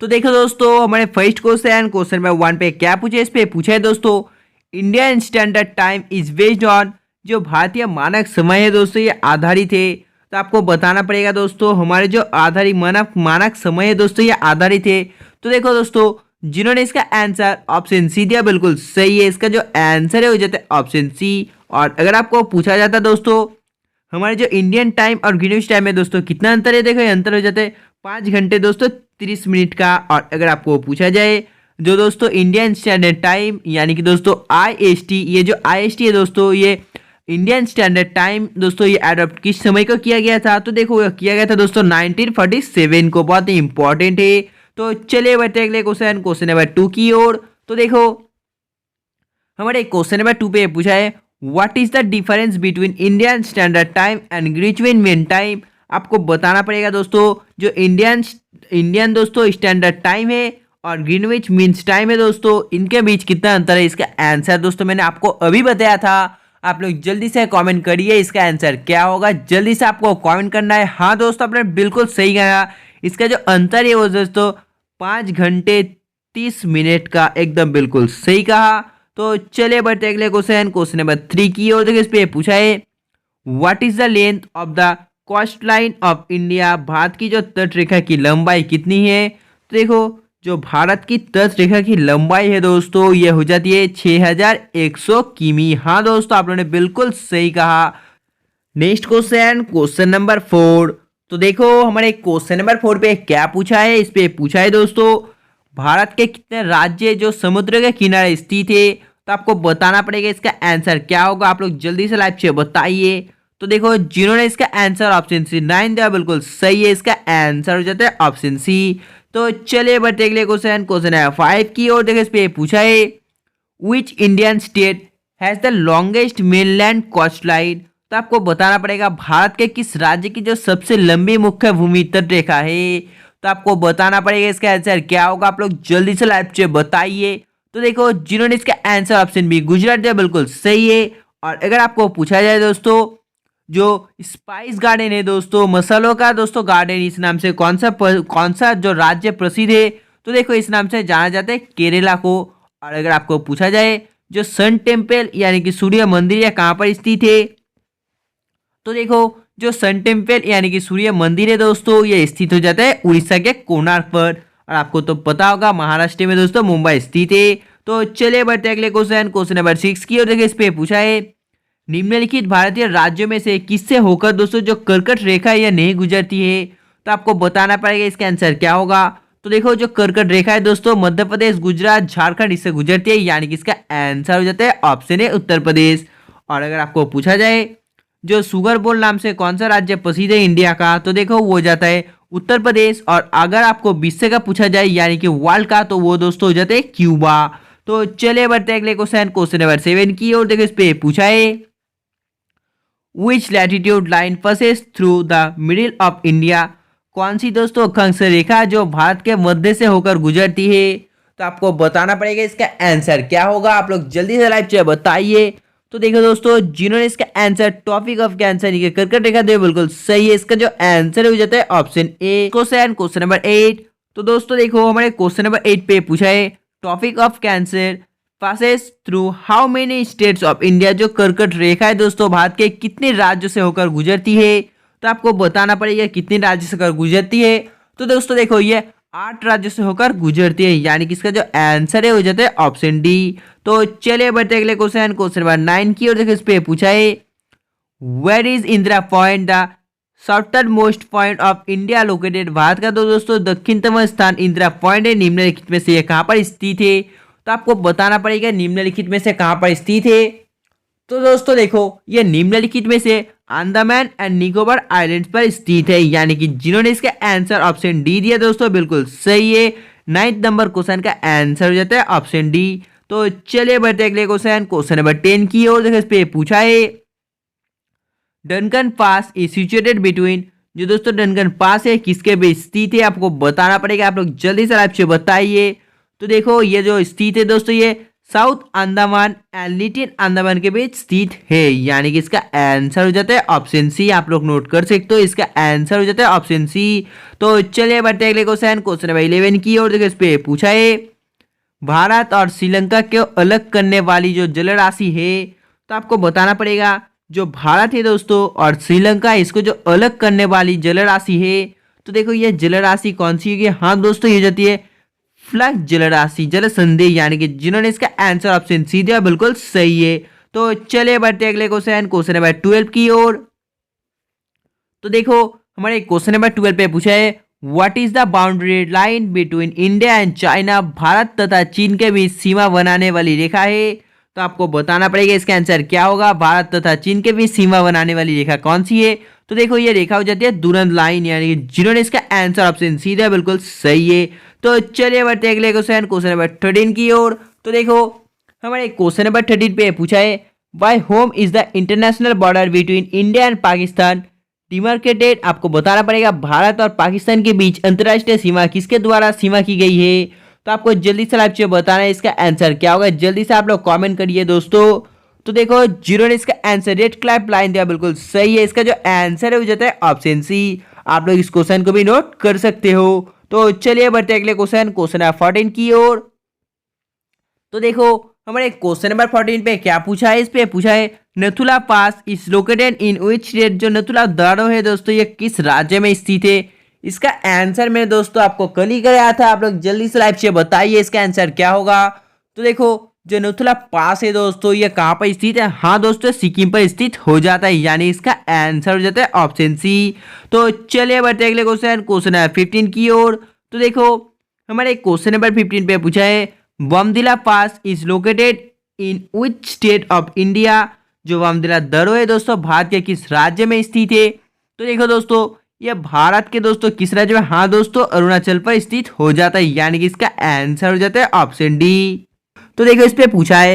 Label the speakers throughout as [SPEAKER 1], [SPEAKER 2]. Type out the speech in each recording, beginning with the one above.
[SPEAKER 1] तो देखो दोस्तों, हमारे फर्स्ट क्वेश्चन नंबर 1 पे क्या पूछे, इस पे पूछा है दोस्तों, Indian standard time is based on, जो भारतीय मानक समय है दोस्तों ये आधारित है। तो आपको बताना पड़ेगा दोस्तों, हमारे जो आधारित मानक मानक समय है दोस्तों ये आधारित है। तो देखो दोस्तों, जिन्होंने इसका आंसर ऑप्शन सी दिया बिल्कुल सही है। इसका जो आंसर है वो जाता है ऑप्शन सी। और अगर आपको पूछा जाता दोस्तों, हमारे जो इंडियन टाइम और ग्रीनिच टाइम है दोस्तों कितना अंतर है, देखो ये अंतर हो जाता है 5 घंटे दोस्तों 30 मिनट का। और अगर आपको पूछा जाए जो दोस्तों इंडियन स्टैंडर्ड टाइम यानी कि दोस्तों IST, ये जो IST है दोस्तों ये इंडियन स्टैंडर्ड टाइम दोस्तों ये एडॉप्ट किस समय को किया गया था, तो देखो ये किया गया था दोस्तों 1947 को। बहुत ही इंपॉर्टेंट है। तो चलिए बढ़ते अगले क्वेश्चन नंबर 2 की ओर। तो देखो हमारे क्वेश्चन नंबर 2 पे पूछा है, what is the difference between Indian standard time and Greenwich mean time. आपको बताना पड़ेगा दोस्तों, जो इंडियन दोस्तों स्टैंडर्ड टाइम है और ग्रीनविच मीन्स टाइम है दोस्तों, इनके बीच कितना अंतर है। इसका आंसर दोस्तों मैंने आपको अभी बताया था। आप लोग जल्दी से कमेंट करिए इसका आंसर क्या होगा। जल्दी से आपको कमेंट करना है। हाँ दोस्तों, आपने बिल्कुल सही कहा। इसका जो अंतर है वो दोस्तों 5 घंटे 30 मिनट का, एकदम बिल्कुल सही कहा। तो चलिए बढ़ते अगले क्वेश्चन नंबर 3 की ओर। देखिए इस पे पूछा है, what is the length of the coast line of India. Bharat की जो तट रेखा की लंबाई कितनी है। तो देखो जो भारत की तट रेखा की लंबाई है दोस्तों ये हो जाती है 6100 किमी। हाँ दोस्तों, आप लोगों ने बिल्कुल सही कहा। Next question number 4। तो देखो हमारे क्वेश्चन नंबर 4 पे क्या पूछा है, इस पे पूछा है दोस्तों, भारत के कितने राज्य जो समुद्र के किनारे स्थित है। तो आपको बताना पड़ेगा इसका आंसर क्या होगा। आप लोग जल्दी से लाइव से बताइए। तो देखो जिन्होंने इसका आंसर ऑप्शन सी 9 दिया बिल्कुल सही है। इसका आंसर हो जाता है ऑप्शन सी। तो चलिए बढ़ते अगले क्वेश्चन है 5 की ओर। देखो इस पे पूछा है, which Indian state has the longest mainland coast line. तो आपको बताना पड़ेगा भारत के किस राज्य की जो सबसे लंबी मुख्य भूमि तट रेखा है। तो आपको बताना पड़ेगा इसका आंसर क्या होगा। आप लोग जल्दी से लाइव से बताइए। तो देखो जिन्होंने इसका आंसर ऑप्शन बी गुजरात दिया बिल्कुल सही है। और अगर आपको पूछा जाए दोस्तों, जो स्पाइस गार्डन है दोस्तों, मसालों का दोस्तों गार्डन, इस नाम से कौन सा जो राज्य प्रसिद्ध है। तो देखो इस नाम से जाना जाता है केरला को। और अगर आपको पूछा जाए जो सन टेम्पल यानी कि सूर्य मंदिर या कहाँ पर स्थित है। तो देखो जो सन टेम्पल यानी कि सूर्य मंदिर है दोस्तों ये स्थित हो जाता है उड़ीसा के कोणार्क पर। और आपको तो पता होगा महाराष्ट्र में दोस्तों मुंबई स्थित है। तो चलिए बढ़ते अगले क्वेश्चन नंबर 6 की। और देखिए इस पे पूछा है, निम्नलिखित भारतीय राज्यों में से किससे होकर दोस्तों जो कर्कट रेखा है यह नहीं गुजरती है। तो आपको बताना पड़ेगा इसका आंसर क्या होगा। तो देखो जो कर्कट रेखा है दोस्तों मध्य प्रदेश, गुजरात, झारखंड इससे गुजरती है, यानी कि इसका आंसर हो जाता है ऑप्शन ए उत्तर प्रदेश। और अगर आपको पूछा जाए जो सुगर बोल नाम से कौन सा राज्य प्रसिद्ध है इंडिया का, तो देखो वो जाता है उत्तर प्रदेश। और अगर आपको विश्व का पूछा जाए यानी कि वर्ल्ड का, तो वो दोस्तों हो जाते हैं क्यूबा। तो चलिए बढ़ते हैं अगले क्वेश्चन नंबर 7 की ओर। देखो इस पे पूछा है, which latitude line passes through the middle of India. कौन सी दोस्तों अक्षांश रेखा जो भारत के मध्य से होकर गुजरती है। तो आपको बताना पड़ेगा इसका आंसर क्या होगा। आप लोग जल्दी से लाइव चैट बताइए। तो देखो दोस्तों जिन्होंने इसका आंसर टॉपिक ऑफ कैंसर ये कर्कट रेखा दे बिल्कुल सही है। इसका जो आंसर हो जाता है ऑप्शन ए। Question number 8। तो दोस्तों देखो हमारे क्वेश्चन नंबर 8 पे पूछा है, topic of cancer passes through how many states of India. जो कर्कट रेखा है दोस्तों भारत के कितने राज्यों से होकर गुजरती है। तो आपको बताना पड़ेगा कितने राज्य से होकर गुजरती है। तो दोस्तों देखो ये 8 राज्यों से होकर गुजरती है, यानी कि इसका जो आंसर है हो जाता है ऑप्शन डी। तो चलिए बढ़ते अगले क्वेश्चन नंबर 9 की। और देखो इस पे पूछा है, where is Indira Point the southern most point of India located. Bharat का तो दोस्तों दक्षिणतम स्थान इंदिरा पॉइंट है। निम्नलिखित में से यह कहाँ पर स्थित है। तो आपको बताना पड़ेगा निम्नलिखित में से कहां पर स्थित है। तो दोस्तों देखो ये निम्नलिखित में से अंडमान एंड निकोबार आइलैंड्स पर स्थित है, यानी कि जिन्होंने इसका आंसर ऑप्शन डी दिया दोस्तों बिल्कुल सही है। 9th नंबर क्वेश्चन का आंसर हो जाता है ऑप्शन डी। तो चलिए बढ़ते अगले क्वेश्चन नंबर 10 की ओर। देखो इस पे पूछा है, Duncan pass is situated between. जो दोस्तों डनकन पास है किसके बीच स्थित है। आपको बताना पड़ेगा। आप लोग जल्दी से लाइव से बताइए। तो देखो ये जो स्थित है दोस्तों ये south Andaman and little Andaman के बीच स्थित है, यानी कि इसका आंसर हो जाता है ऑप्शन सी। आप लोग नोट कर सकते हो, इसका आंसर हो जाता है ऑप्शन सी। तो चलिए बढ़ते अगले क्वेश्चन नंबर 11 की ओर। देखो इस पे पूछा है भारत और श्रीलंका को अलग करने वाली जो जलराशि है, तो आपको बताना पड़ेगा जो भारत है दोस्तों और श्रीलंका इसको जो अलग करने वाली जलराशि है, तो देखो ये जलराशि कौन सी होगी। हाँ दोस्तों, ये जाती है फ्लक्स जलराशि जल संधि, यानी कि जिन्होंने इसका आंसर ऑप्शन सी दिया बिल्कुल सही है। तो चलिए बढ़ते अगले क्वेश्चन नंबर 12 की ओर। तो देखो हमारे क्वेश्चन नंबर 12 पे पूछा है what is the boundary line between India and China. Bharat तथा चीन के बीच सीमा बनाने वाली रेखा है, तो आपको बताना पड़ेगा इसका आंसर क्या होगा। भारत तथा चीन के बीच सीमा बनाने वाली रेखा कौन सी है, तो देखो ये रेखा हो जाती है दुरंत लाइन, यानी कि जिन्होंने इसका आंसर ऑप्शन सी दिया बिल्कुल सही है। तो चलिए बढ़ते अगले क्वेश्चन नंबर 13 की ओर। तो देखो हमारे क्वेश्चन नंबर 13 पे पूछा है by whom is the international border between India and Pakistan demarcated. आपको बताना पड़ेगा भारत और पाकिस्तान के बीच अंतर्राष्ट्रीय सीमा किसके द्वारा सीमा की गई है, तो आपको जल्दी से लाइव बताना है इसका आंसर क्या होगा। जल्दी से आप लोग कमेंट करिए दोस्तों। तो देखो जिन्होंने इसका आंसर रेड क्लैप लाइन दिया बिल्कुल सही है, इसका जो आंसर है वो जाता है ऑप्शन सी। आप लोग इस क्वेश्चन को भी नोट कर सकते हो। तो चलिए बढ़ते अगले क्वेश्चन नंबर 14 की ओर। तो देखो हमारे क्वेश्चन नंबर 14 पे क्या पूछा है, इस पे पूछा है Nathula pass is located in which state. जो नथुला दारो है दोस्तों ये किस राज्य में स्थित है, इसका आंसर मैं दोस्तों आपको कल ही कराया था। आप लोग जल्दी से लाइव से बताइए इसका आंसर क्या होगा। तो देखो जो नथुला पास है दोस्तों ये कहाँ पर स्थित है, हाँ दोस्तों सिक्किम पर स्थित हो जाता है, यानी इसका आंसर हो जाता है ऑप्शन सी। तो चलिए बढ़ते अगले क्वेश्चन नंबर 15 की ओर। तो देखो हमारे क्वेश्चन नंबर 15 पे पूछा है Bomdila pass is located in which state of India. जो बमदिला दर्रो है दोस्तों भारत के किस राज्य में स्थित है, तो देखो दोस्तों ये भारत के दोस्तों किस राज्य में, हाँ दोस्तों अरुणाचल पर स्थित हो जाता है, यानी कि इसका आंसर हो जाता है ऑप्शन डी। तो देखो इस पे पूछा है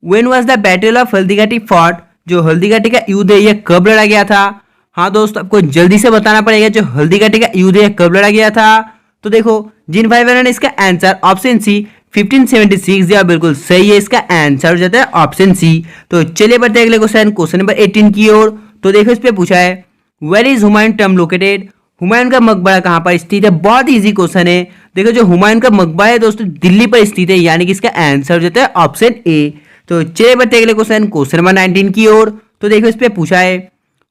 [SPEAKER 1] when was the battle of Haldighati fought. जो हल्दीघाटी का युद्ध है ये कब लड़ा गया था, हाँ दोस्तों आपको जल्दी से बताना पड़ेगा जो हल्दीघाटी का युद्ध है कब लड़ा गया था। तो देखो जिन भाई बहनों ने इसका आंसर ऑप्शन सी 1576 दिया बिल्कुल सही है, इसका आंसर हो जाता है ऑप्शन सी। तो चलिए बढ़ते अगले क्वेश्चन नंबर 18 की ओर। तो देखो इस पे पूछा है वेयर इज हुमायूं टर्म लोकेटेड। हुमायूं का मकबरा कहाँ पर स्थित है, बहुत इजी क्वेश्चन है। देखो जो हुमायूं का मकबरा है दोस्तों दिल्ली पर स्थित है, यानी कि इसका आंसर हो जाता है ऑप्शन ए। तो चलिए बढ़ते अगले क्वेश्चन नंबर 19 की ओर। तो देखो इस पे पूछा है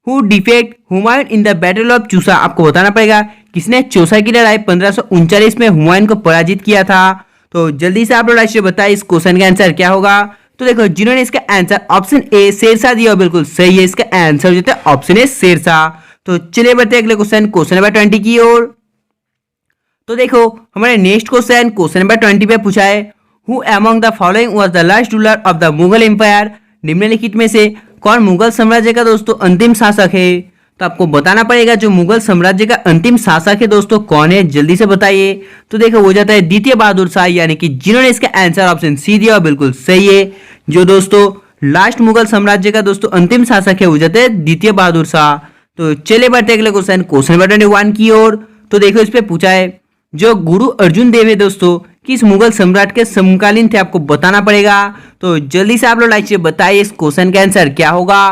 [SPEAKER 1] who defeated Humayun in the battle of Chausa. आपको बताना पड़ेगा किसने चौसा की लड़ाई 1539 में हुमायूं को पराजित किया था। तो जल्दी से आप लोग राशि बताइए इस क्वेश्चन का आंसर क्या होगा। तो देखो जिन्होंने इसका आंसर ऑप्शन ए शेरशाह दिया बिल्कुल सही है, इसका आंसर हो जाता है ऑप्शन ए शेरशाह। तो चलिए बढ़ते अगले क्वेश्चन नंबर 20 की ओर। तो देखो हमारे नेक्स्ट क्वेश्चन नंबर 20 पे पूछा है who among the following was the last ruler of the Mughal empire. निम्नलिखित में से कौन मुगल साम्राज्य का दोस्तों अंतिम शासक है, तो आपको बताना पड़ेगा जो मुगल साम्राज्य का अंतिम शासक है दोस्तों कौन है, जल्दी से बताइए। तो देखो हो जाता है द्वितीय बहादुर शाह, यानी कि जिन्होंने इसका आंसर ऑप्शन सी दिया बिल्कुल सही है। जो दोस्तों लास्ट मुगल साम्राज्य का दोस्तों अंतिम शासक है वो जाता है द्वितीय बहादुर शाह। तो चलिए बढ़ते अगले क्वेश्चन नंबर 21 की ओर। तो देखो इस पे पूछा है जो गुरु अर्जुन देव है दोस्तों किस मुगल सम्राट के समकालीन थे, आपको बताना पड़ेगा। तो जल्दी से आप लोग लाइक से बताइए इस क्वेश्चन का आंसर क्या होगा।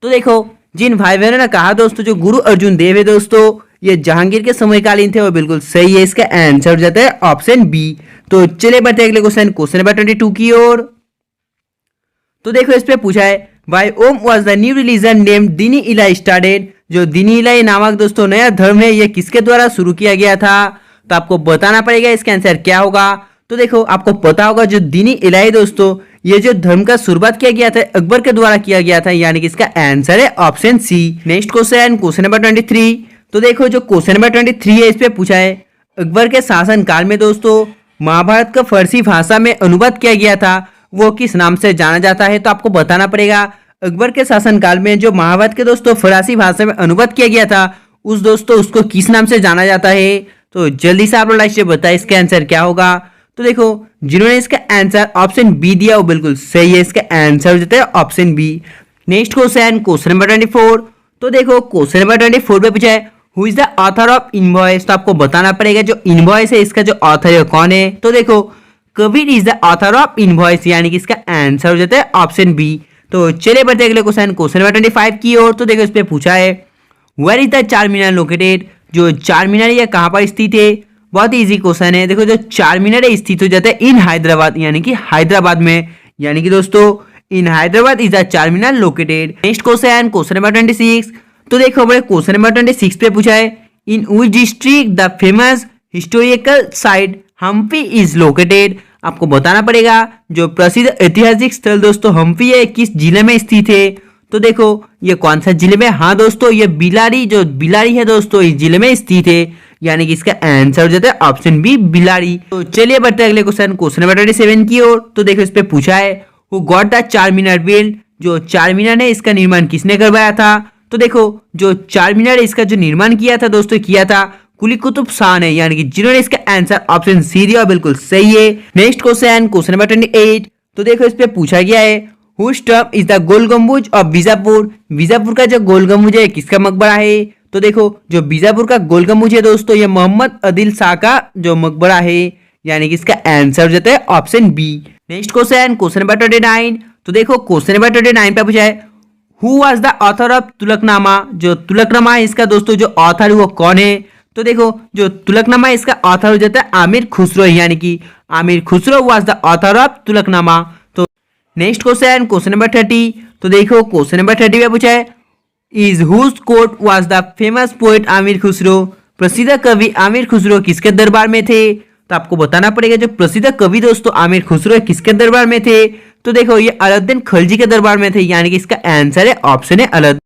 [SPEAKER 1] तो देखो जिन भाई बहनों ने कहा दोस्तों जो गुरु अर्जुन देव है दोस्तों ये जहांगीर के समयकालीन थे वो बिल्कुल सही है, इसका आंसर हो जाता है ऑप्शन बी। तो चलिए बढ़ते अगले क्वेश्चन नंबर 22 की ओर। तो देखो इस पे पूछा है by whom was the new religion name Dini Ilahi started. जो दीनी इलाही नामक दोस्तों नया धर्म है ये किसके द्वारा शुरू किया गया था, तो आपको बताना पड़ेगा इसका आंसर क्या होगा। तो देखो आपको पता होगा जो दीनी इलाही दोस्तों ये जो धर्म का शुरुआत किया गया था अकबर के द्वारा किया गया था, यानी कि इसका आंसर है option C. Next question number 23। तो देखो जो क्वेश्चन नंबर 23 है इस पे पूछा है अकबर के शासन काल में दोस्तों महाभारत का फारसी भाषा में अनुवाद किया गया था वो किस नाम से जाना जाता है, तो आपको बताना पड़ेगा अकबर के शासनकाल में जो महाभारत के दोस्तों फारसी भाषा में अनुवाद किया गया था उस दोस्तों उसको किस नाम से जाना जाता है। तो जल्दी से आप लोग लाइक से बताइए इसका आंसर क्या होगा। तो देखो जिन्होंने इसका आंसर ऑप्शन बी दिया वो बिल्कुल सही है, इसका आंसर हो जाता है option B. Next question number 24। तो देखो क्वेश्चन नंबर 24 पे पूछा है who is the author of invoice. तो आपको बताना पड़ेगा जो इनवॉइस है इसका जो ऑथर है कौन है। तो देखो Kabir is the author of invoice, यानी कि इसका आंसर हो जाता है ऑप्शन बी। तो चलिए बढ़ते अगले क्वेश्चन नंबर 25 की ओर। तो देखो इस पे पूछा है वेयर इज द चार मीनार लोकेटेड, जो चार मीनार ये कहाँ पर स्थित है। बहुत ही इजी क्वेश्चन है। देखो जो चार मीनार है स्थित हो जाता है इन हैदराबाद, यानी कि हैदराबाद में, यानी कि दोस्तों इन हैदराबाद इज द चार मीनार लोकेटेड। Next question number 26। तो देखो हमारे क्वेश्चन नंबर 26 पे पूछा है in which district the famous historical site Hampi is located. आपको बताना पड़ेगा जो प्रसिद्ध ऐतिहासिक स्थल दोस्तों हम्पी है किस जिले में स्थित है। तो देखो ये कौन सा जिले में, हाँ दोस्तों ये बिलारी, जो बिलारी है दोस्तों इस जिले में स्थित है, यानी कि इसका आंसर हो जाता है ऑप्शन बी बिलारी। तो चलिए बढ़ते हैं अगले क्वेश्चन नंबर 27 की ओर। तो देखो इस पे पूछा है हु गॉट द चार मीनार बिल्ड, जो चार मीनार है इसका निर्माण किसने करवाया था। तो देखो जो चार मीनार है इसका जो निर्माण किया था दोस्तों, किया था कुली कुतुब शाह ने, यानी कि जिन्होंने इसका आंसर ऑप्शन सी दिया बिल्कुल सही है। Next question number 28। तो देखो इस पे पूछा गया है whose tomb is the Gol Gumbaz of Bijapur, Bijapur का जो गोल गंबुज है किसका मकबरा है। तो देखो जो बीजापुर का गोल गंबुज है दोस्तों ये मोहम्मद आदिल शाह का जो मकबरा है, यानी कि इसका आंसर हो जाता है option B. Next question number 29। तो देखो क्वेश्चन नंबर 29 पे पूछा है who was the author of Tughlaqnama, जो तुलकनामा है इसका दोस्तों जो ऑथर है वो कौन है। तो देखो जो तुलकनामा है इसका ऑथर हो जाता है आमिर खुसरो, यानी कि Amir Khusro was the author of Tughlaqnama. तो नेक्स्ट क्वेश्चन नंबर 30। तो देखो क्वेश्चन नंबर 30 में पूछा है is whose court was the famous poet Amir Khusro, प्रसिद्ध कवि आमिर खुसरो किसके दरबार में थे। तो आपको बताना पड़ेगा जो प्रसिद्ध कवि दोस्तों आमिर खुसरो किसके दरबार में थे। तो देखो ये अलाउद्दीन खिलजी के दरबार में थे, यानी कि इसका आंसर है ऑप्शन है अलाउद्दीन।